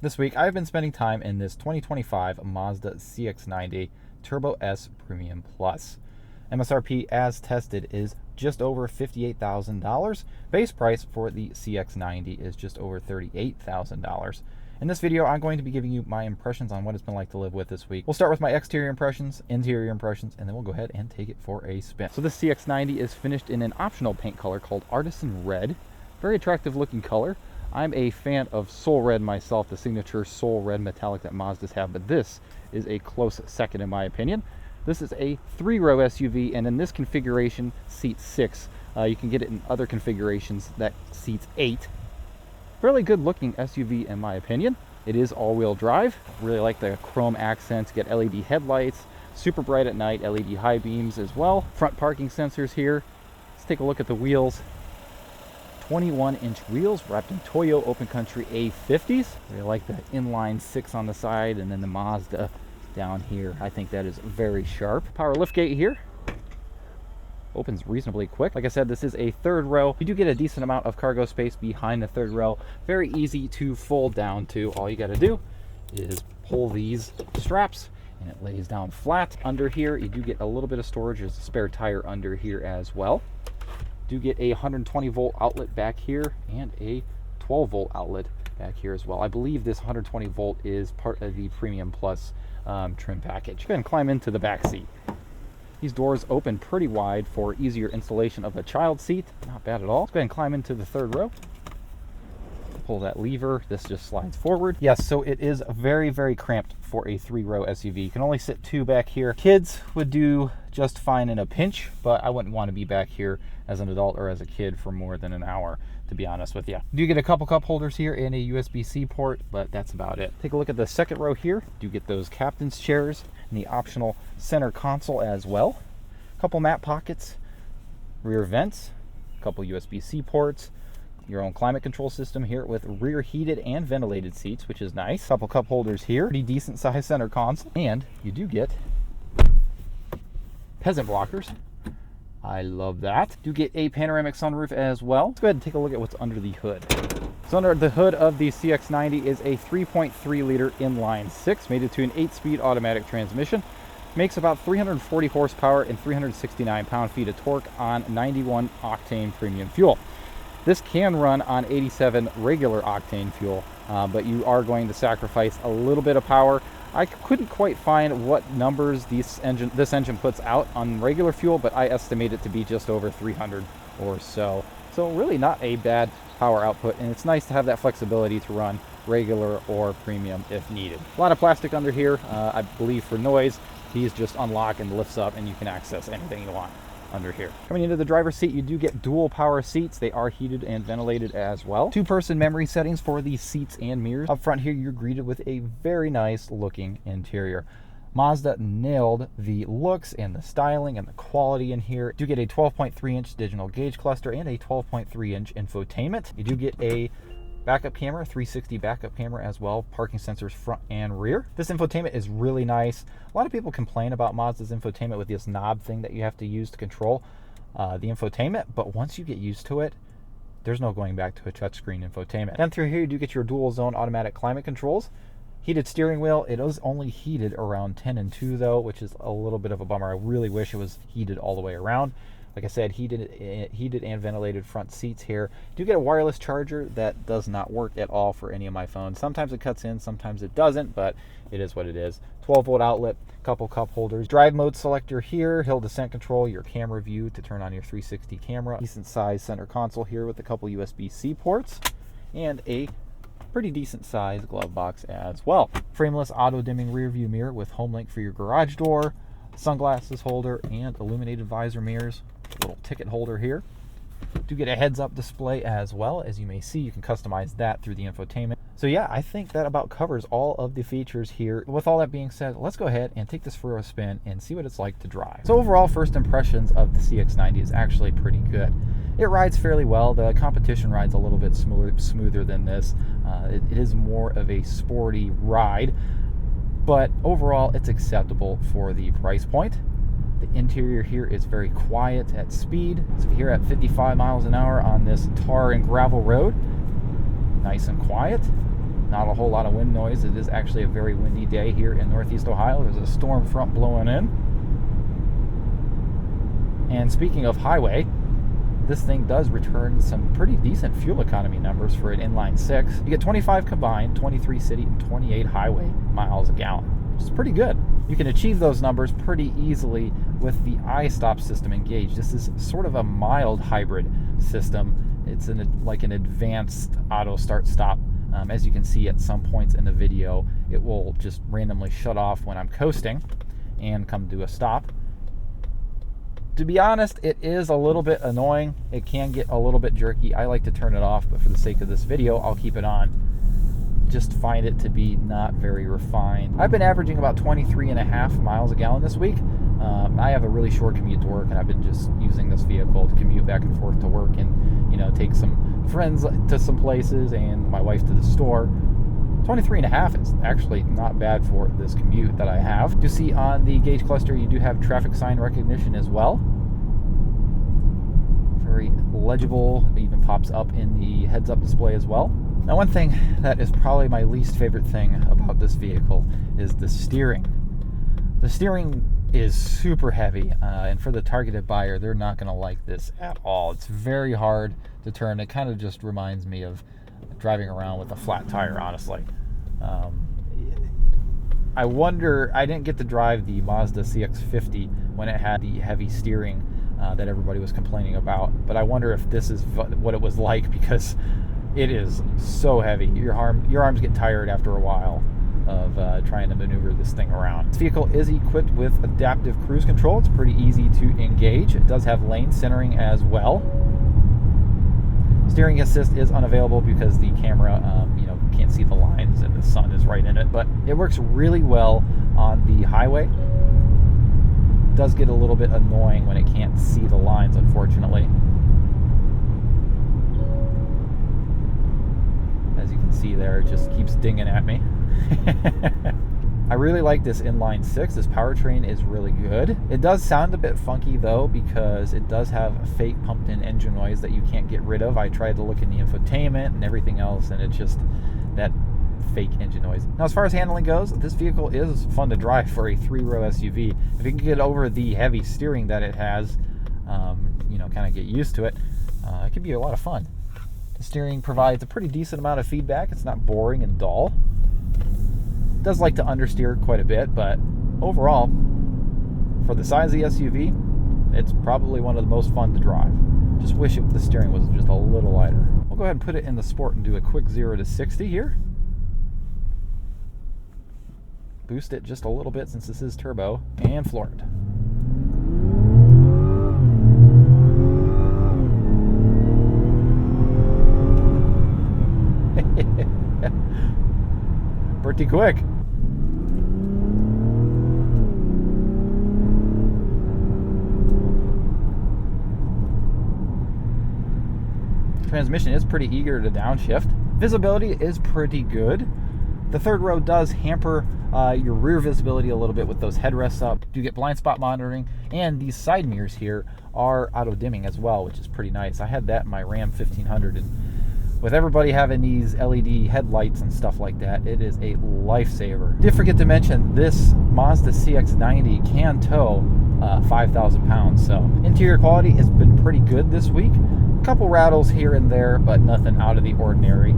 This week, I've been spending time in this 2025 Mazda CX-90 Turbo S Premium Plus. MSRP as tested is just over $58,000. Base price for the CX-90 is just over $38,000. In this video, I'm going to be giving you my impressions on what it's been like to live with this week. We'll start with my exterior impressions, interior impressions, and then we'll go ahead and take it for a spin. So this CX-90 is finished in an optional paint color called Artisan Red. Very attractive looking color. I'm a fan of Soul Red myself, the signature Soul Red metallic that Mazdas have, but this is a close second in my opinion. This is a 3-row SUV, and in this configuration, seats 6. You can get it in other configurations that seats 8. Fairly good looking SUV in my opinion. It is all-wheel drive. Really like the chrome accents, get LED headlights, super bright at night, LED high beams as well. Front parking sensors here. Let's take a look at the wheels. 21-inch wheels wrapped in Toyo Open Country A50s. Really like the Inline 6 on the side and then the Mazda down here. I think that is very sharp. Power liftgate here. Opens reasonably quick. Like I said, this is a 3rd row. You do get a decent amount of cargo space behind the 3rd row. Very easy to fold down to. All you got to do is pull these straps and it lays down flat. Under here, you do get a little bit of storage. There's a spare tire under here as well. Do get a 120 volt outlet back here and a 12 volt outlet back here as well. I believe this 120 volt is part of the Premium Plus trim package. Go ahead and climb into the back seat. These doors open pretty wide for easier installation of a child seat. Not bad at all. Let's go ahead and climb into the 3rd row. Pull that lever. This just slides forward. Yes, so it is very, very cramped for a 3-row SUV. You can only sit 2 back here. Kids would do just fine in a pinch, but I wouldn't want to be back here as an adult or as a kid for more than an hour, to be honest with you. You do get a couple cup holders here and a USB-C port, but that's about it. Take a look at the 2nd row here. You get those captain's chairs and the optional center console as well. A couple map pockets, rear vents, a couple USB-C ports, your own climate control system here with rear heated and ventilated seats, which is nice. Couple cup holders here, pretty decent size center console, and you do get peasant blockers. I love that. Do get a panoramic sunroof as well. Let's go ahead and take a look at what's under the hood. So under the hood of the CX-90 is a 3.3 liter inline 6 mated to an 8-speed automatic transmission. Makes about 340 horsepower and 369 pound-feet of torque on 91 octane premium fuel. This can run on 87 regular octane fuel, but you are going to sacrifice a little bit of power. I couldn't quite find what numbers this engine puts out on regular fuel, but I estimate it to be just over 300 or so. So really not a bad power output, and it's nice to have that flexibility to run regular or premium if needed. A lot of plastic under here, I believe for noise. These just unlock and lifts up and you can access anything you want under here. Coming into the driver's seat, you do get dual power seats. They are heated and ventilated as well. 2-person memory settings for the seats and mirrors. Up front here, you're greeted with a very nice looking interior. Mazda nailed the looks and the styling and the quality in here. You do get a 12.3-inch digital gauge cluster and a 12.3-inch infotainment. You do get a backup camera, 360 backup camera as well, parking sensors front and rear. This infotainment is really nice. A lot of people complain about Mazda's infotainment with this knob thing that you have to use to control the infotainment, but once you get used to it, there's no going back to a touchscreen infotainment. And through here, you do get your dual zone automatic climate controls. Heated steering wheel. It is only heated around 10 and 2 though, which is a little bit of a bummer. I really wish it was heated all the way around. Like I said, heated and ventilated front seats here. You do get a wireless charger that does not work at all for any of my phones. Sometimes it cuts in, sometimes it doesn't, but it is what it is. 12-volt outlet, couple cup holders. Drive mode selector here, hill descent control, your camera view to turn on your 360 camera. Decent size center console here with a couple USB-C ports and a pretty decent size glove box as well. Frameless auto dimming rear view mirror with home link for your garage door, sunglasses holder, and illuminated visor mirrors. Little ticket holder here. Do get a heads-up display as well. As you may see, you can customize that through the infotainment. So yeah, I think that about covers all of the features here. With all that being said, let's go ahead and take this for a spin and see what it's like to drive. So overall, first impressions of the CX-90 is actually pretty good. It rides fairly well. The competition rides a little bit smoother than this. It is more of a sporty ride, but overall, it's acceptable for the price point. The interior here is very quiet at speed. So here at 55 miles an hour on this tar and gravel road, nice and quiet. Not a whole lot of wind noise. It is actually a very windy day here in Northeast Ohio. There's a storm front blowing in. And speaking of highway, this thing does return some pretty decent fuel economy numbers for an inline 6. You get 25 combined, 23 city, and 28 highway miles a gallon, which is pretty good. You can achieve those numbers pretty easily with the i-stop system engaged. This is sort of a mild hybrid system. It's like an advanced auto start-stop. As you can see at some points in the video, it will just randomly shut off when I'm coasting and come to a stop. To be honest, it is a little bit annoying. It can get a little bit jerky. I like to turn it off, but for the sake of this video, I'll keep it on. Just find it to be not very refined. I've been averaging about 23.5 miles a gallon this week. I have a really short commute to work, and I've been just using this vehicle to commute back and forth to work and, you know, take some friends to some places and my wife to the store. 23.5 is actually not bad for this commute that I have. You see on the gauge cluster, you do have traffic sign recognition as well. Very legible. It even pops up in the heads-up display as well. Now, one thing that is probably my least favorite thing about this vehicle is the steering. The steering is super heavy, and for the targeted buyer, they're not going to like this at all. It's very hard to turn. It kind of just reminds me of driving around with a flat tire, honestly. I wonder, I didn't get to drive the Mazda CX-50 when it had the heavy steering that everybody was complaining about, but I wonder if this is what it was like, because it is so heavy. Your arms get tired after a while of trying to maneuver this thing around. This vehicle is equipped with adaptive cruise control. It's pretty easy to engage. It does have lane centering as well. Steering assist is unavailable because the camera, can't see the lines and the sun is right in it, but it works really well on the highway. It does get a little bit annoying when it can't see the lines, unfortunately. As you can see there, it just keeps dinging at me. I really like this inline 6. This powertrain is really good. It does sound a bit funky though, because it does have a fake pumped in engine noise that you can't get rid of. I tried to look in the infotainment and everything else, and it's just that fake engine noise. Now, as far as handling goes, this vehicle is fun to drive for a 3-row SUV. If you can get over the heavy steering that it has, kind of get used to it, it can be a lot of fun. The steering provides a pretty decent amount of feedback. It's not boring and dull. It does like to understeer quite a bit, but overall, for the size of the SUV, it's probably one of the most fun to drive. Just wish the steering was just a little lighter. We'll go ahead and put it in the sport and do a quick 0 to 60 here. Boost it just a little bit since this is turbo, and floor it. Pretty quick. Transmission is pretty eager to downshift. Visibility is pretty good. The third row does hamper your rear visibility a little bit with those headrests up. You get blind spot monitoring, and these side mirrors here are auto dimming as well, which is pretty nice. I had that in my Ram 1500, and with everybody having these LED headlights and stuff like that, it is a lifesaver. Did forget to mention, this Mazda CX-90 can tow 5,000 pounds, so interior quality has been pretty good this week. A couple rattles here and there, but nothing out of the ordinary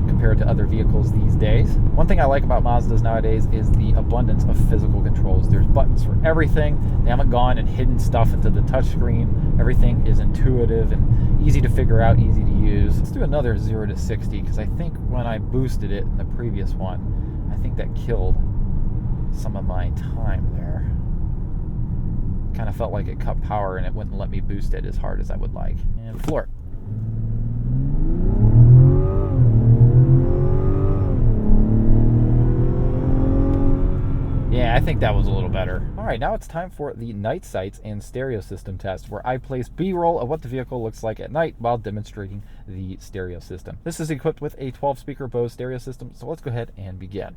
compared to other vehicles these days. One thing I like about Mazdas nowadays is the abundance of physical controls. There's buttons for everything. They haven't gone and hidden stuff into the touchscreen. Everything is intuitive and easy to figure out, easy to use. Let's do another 0 to 60, because I think when I boosted it in the previous one, I think that killed some of my time there. Kind of felt like it cut power and it wouldn't let me boost it as hard as I would like. And floor it. Yeah, I think that was a little better. All right, now it's time for the night sights and stereo system test, where I place B-roll of what the vehicle looks like at night while demonstrating the stereo system. This is equipped with a 12-speaker Bose stereo system, so let's go ahead and begin.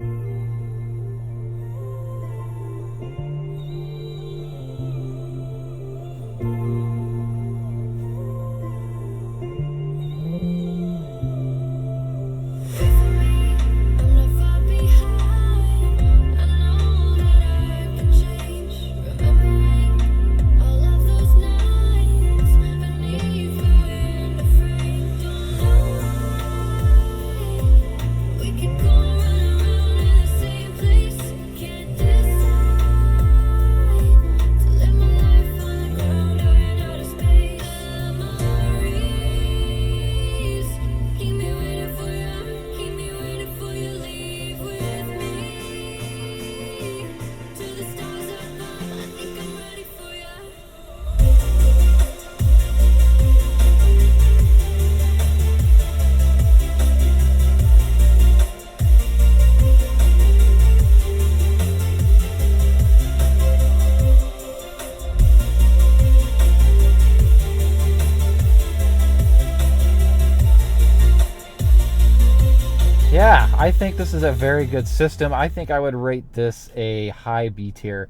yeah, I think this is a very good system. I think I would rate this a high B tier,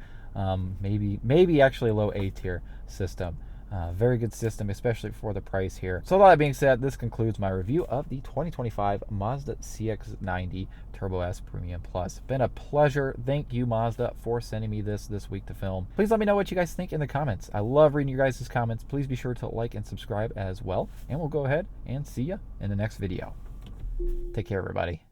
maybe actually low A tier system. Very good system, especially for the price here. So all that being said, this concludes my review of the 2025 Mazda CX-90 Turbo S Premium Plus. Been a pleasure. Thank you, Mazda, for sending me this week to film. Please let me know what you guys think in the comments. I love reading your guys' comments. Please be sure to like and subscribe as well. And we'll go ahead and see you in the next video. Take care, everybody.